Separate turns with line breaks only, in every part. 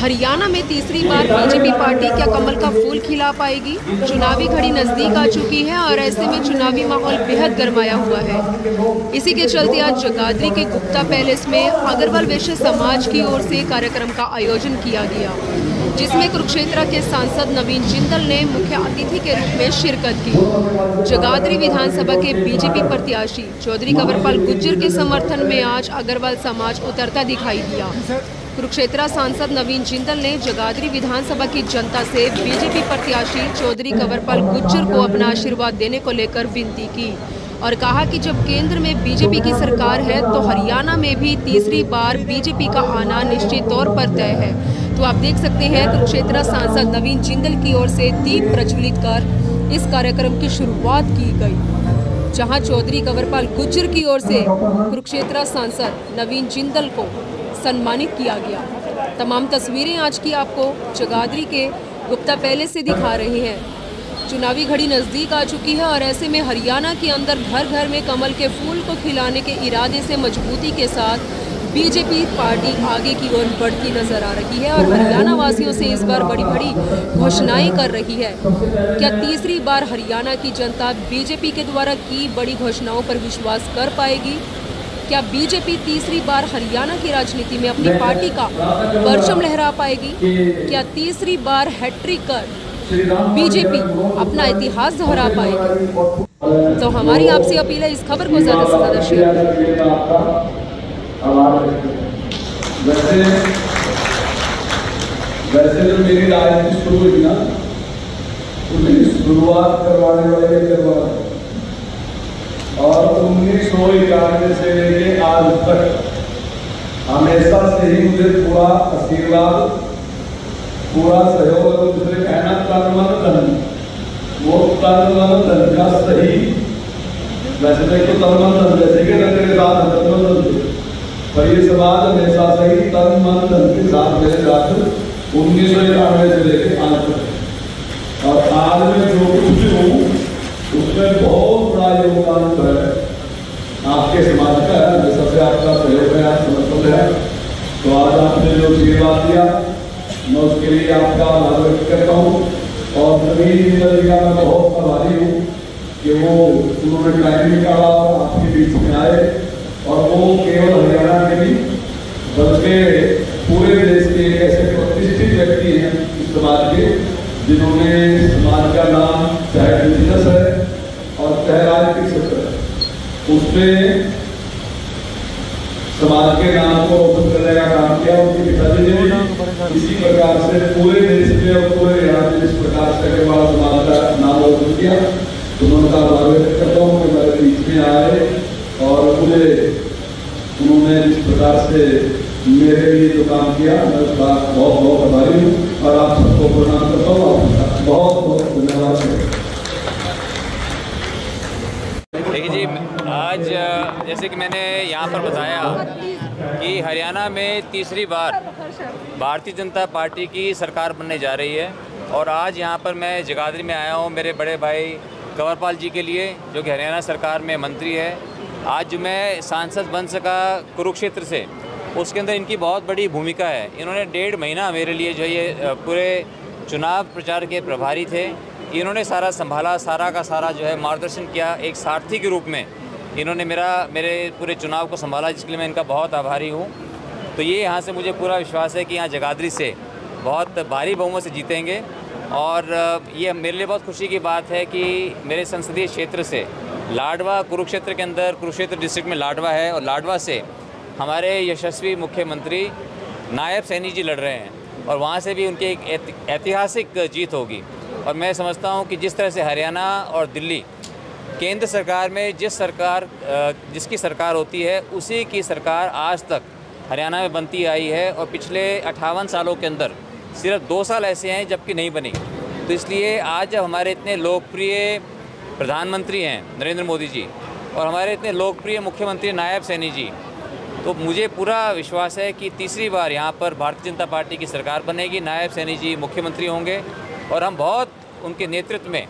हरियाणा में तीसरी बार BJP party क्या कमल का फूल खिला पाएगी? चुनावी घड़ी नजदीक आ चुकी है और ऐसे में चुनावी माहौल बेहद गरमाया हुआ है। इसी के चलते आज जगाधरी के गुप्ता पैलेस में अग्रवाल वैश्य समाज की ओर से कार्यक्रम का आयोजन किया गया, जिसमें कुरुक्षेत्र के सांसद नवीन जिंदल ने मुख्य अतिथि के रूप में शिरकत की। जगाधरी विधानसभा के बीजेपी प्रत्याशी चौधरी कंवरपाल गुर्जर के समर्थन में आज अग्रवाल समाज उतरता दिखाई दिया। कुरुक्षेत्र सांसद नवीन जिंदल ने जगाधरी विधानसभा की जनता से बीजेपी प्रत्याशी चौधरी कंवरपाल गुर्जर को अपना आशीर्वाद देने को लेकर विनती की और कहा कि जब केंद्र में बीजेपी की सरकार है तो हरियाणा में भी तीसरी बार बीजेपी का आना निश्चित तौर पर तय है। तो आप देख सकते हैं कुरुक्षेत्र सांसद नवीन जिंदल की ओर से दीप प्रज्वलित कर इस कार्यक्रम की शुरुआत की गई, जहां चौधरी कंवरपाल गुर्जर की ओर से कुरुक्षेत्र सांसद नवीन जिंदल को सम्मानित किया गया। तमाम तस्वीरें आज की आपको जगाधरी के गुप्ता पैलेस से दिखा रही हैं। चुनावी घड़ी नज़दीक आ चुकी है और ऐसे में हरियाणा के अंदर घर घर में कमल के फूल को खिलाने के इरादे से मजबूती के साथ बीजेपी पार्टी आगे की ओर बढ़ती नजर आ रही है और हरियाणा वासियों से इस बार बड़ी बड़ी घोषणाएं कर रही है। क्या तीसरी बार हरियाणा की जनता बीजेपी के द्वारा की बड़ी घोषणाओं पर विश्वास कर पाएगी? क्या बीजेपी तीसरी बार हरियाणा की राजनीति में अपनी पार्टी का परचम लहरा पाएगी? क्या तीसरी बार हैट्रिक कर बीजेपी अपना इतिहास दोहरा पाएगी? तो हमारी आपसे अपील है, इस खबर को ज़्यादा से ज़्यादा शेयर
वैसे जो मेरी राजनीति शुरू हुई ना, तो मेरी शुरुआत करवाने वाले करवा और 1991 से लेके आज तक हमेशा से ही मुझे पूरा आशीर्वाद, पूरा सहयोग, दूसरे कहना तन मन धन, वो तन मन धन का सही, वैसे देखो तन मन धन जैसे कि मेरे साथ तन मन धन, पर ये समाज हमेशा से ही तन मन धन के साथ मेरे साथ 1991 से लेके आज तक, और आज में जो कुछ हूँ उसमें बहुत बड़ा योगदान है आपके समाज का है, हमेशा से आपका सहयोग है, आप समर्थन है। तो आज आपने जो आशीर्वाद दिया मैं उसके लिए आपका आभार व्यक्त करता हूँ और नवीन जिंदल का मैं बहुत आभारी हूँ कि वो उन्होंने टाइम निकाला और आपके बीच में आए, और वो केवल हरियाणा के नहीं बल्कि पूरे देश के एक ऐसे प्रतिष्ठित व्यक्ति हैं इस समाज के, जिन्होंने समाज का नाम चाहे बिजनेस है और चाहे राजनीतिक क्षेत्र है उसमें समाज के नाम को रोशन करने का काम किया। उनके पिताजी ने भी इसी प्रकार से पूरे देश में और पूरे हरियाणा में इस प्रकार से अग्रवाल समाज का नाम रोशन किया। तो उनका आभार व्यक्त करता हूँ कि मेरे बीच में आए और मुझे उन्होंने जिस प्रकार से मेरे लिए जो काम किया मैं उसका बहुत बहुत आभारी हूँ और आप सबको प्रणाम करता हूँ। बहुत बहुत धन्यवाद।
देखिए जी, आज जैसे कि मैंने यहाँ पर बताया कि हरियाणा में तीसरी बार भारतीय जनता पार्टी की सरकार बनने जा रही है, और आज यहाँ पर मैं जगाधरी में आया हूँ मेरे बड़े भाई कंवरपाल जी के लिए, जो कि हरियाणा सरकार में मंत्री है। आज जो मैं सांसद बन सका कुरुक्षेत्र से, उसके अंदर इनकी बहुत बड़ी भूमिका है। इन्होंने 1.5 महीना मेरे लिए जो ये पूरे चुनाव प्रचार के प्रभारी थे, इन्होंने सारा संभाला, सारा का सारा जो है मार्गदर्शन किया। एक सारथी के रूप में इन्होंने मेरे पूरे चुनाव को संभाला, जिसके लिए मैं इनका बहुत आभारी हूँ। तो ये यहाँ से मुझे पूरा विश्वास है कि यहाँ जगाधरी से बहुत भारी बहुमत से जीतेंगे, और ये मेरे लिए बहुत खुशी की बात है कि मेरे संसदीय क्षेत्र से लाडवा, कुरुक्षेत्र के अंदर कुरुक्षेत्र डिस्ट्रिक्ट में लाडवा है, और लाडवा से हमारे यशस्वी मुख्यमंत्री नायब सैनी जी लड़ रहे हैं, और वहाँ से भी उनकी एक ऐतिहासिक जीत होगी। और मैं समझता हूँ कि जिस तरह से हरियाणा और दिल्ली केंद्र सरकार में जिसकी सरकार होती है, उसी की सरकार आज तक हरियाणा में बनती आई है, और पिछले 58 सालों के अंदर सिर्फ 2 साल ऐसे हैं जबकि नहीं बनी। तो इसलिए आज जब हमारे इतने लोकप्रिय प्रधानमंत्री हैं नरेंद्र मोदी जी, और हमारे इतने लोकप्रिय मुख्यमंत्री नायब सैनी जी, तो मुझे पूरा विश्वास है कि तीसरी बार यहाँ पर भारतीय जनता पार्टी की सरकार बनेगी, नायब सैनी जी मुख्यमंत्री होंगे, और हम बहुत उनके नेतृत्व में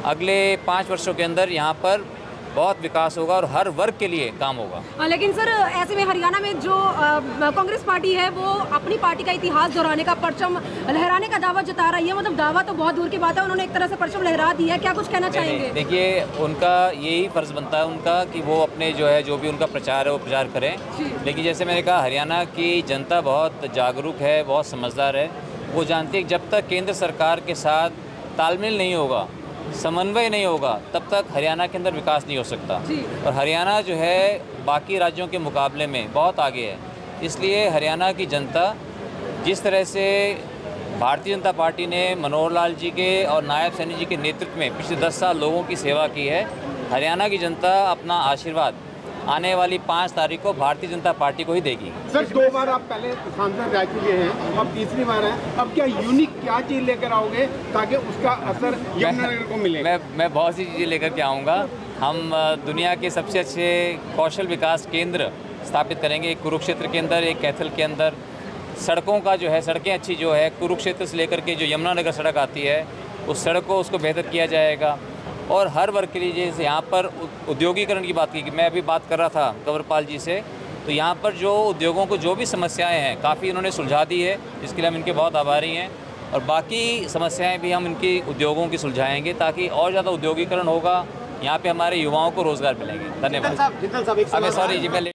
अगले 5 वर्षों के अंदर यहाँ पर बहुत विकास होगा और हर वर्ग के लिए काम होगा।
लेकिन सर ऐसे में हरियाणा में जो कांग्रेस पार्टी है वो अपनी पार्टी का इतिहास दोहराने का, परचम लहराने का दावा जता रही है। मतलब दावा तो बहुत दूर की बात है, उन्होंने एक तरह से परचम लहरा दिया है। क्या कुछ कहना चाहेंगे?
देखिए, उनका यही फर्ज बनता है उनका कि वो अपने जो भी उनका प्रचार है वो प्रचार करें। लेकिन जैसे मैंने कहा, हरियाणा की जनता बहुत जागरूक है, बहुत समझदार है। वो जानती है कि जब तक केंद्र सरकार के साथ तालमेल नहीं होगा, समन्वय नहीं होगा, तब तक हरियाणा के अंदर विकास नहीं हो सकता। और हरियाणा जो है बाकी राज्यों के मुकाबले में बहुत आगे है। इसलिए हरियाणा की जनता जिस तरह से भारतीय जनता पार्टी ने मनोहर लाल जी के और नायब सैनी जी के नेतृत्व में पिछले 10 साल लोगों की सेवा की है, हरियाणा की जनता अपना आशीर्वाद आने वाली 5 तारीख को भारतीय जनता पार्टी को ही देगी।
सर 2 बार आप पहले सांसद रह चुके हैं, अब तीसरी बार है, अब क्या यूनिक क्या चीज़ लेकर आओगे ताकि उसका असर यमुनानगर को मिले?
मैं बहुत सी चीज़ें लेकर के आऊँगा। हम दुनिया के सबसे अच्छे कौशल विकास केंद्र स्थापित करेंगे, एक कुरुक्षेत्र के अंदर, एक कैथल के अंदर। सड़कों का जो है, सड़कें अच्छी जो है कुरुक्षेत्र से लेकर के जो यमुनानगर सड़क आती है, उस सड़क को उसको बेहतर किया जाएगा। और हर वर्ग के लिए, जैसे यहाँ पर उद्योगीकरण की बात की, मैं अभी बात कर रहा था कंवरपाल जी से, तो यहाँ पर जो उद्योगों को जो भी समस्याएं हैं काफ़ी इन्होंने सुलझा दी है, जिसके लिए हम इनके बहुत आभारी हैं। और बाकी समस्याएं भी हम इनकी उद्योगों की सुलझाएंगे ताकि और ज़्यादा उद्योगीकरण होगा, यहाँ पे हमारे युवाओं को रोज़गार मिलेंगे। धन्यवाद।
जिंदल साहब,
सॉरी जी, मैं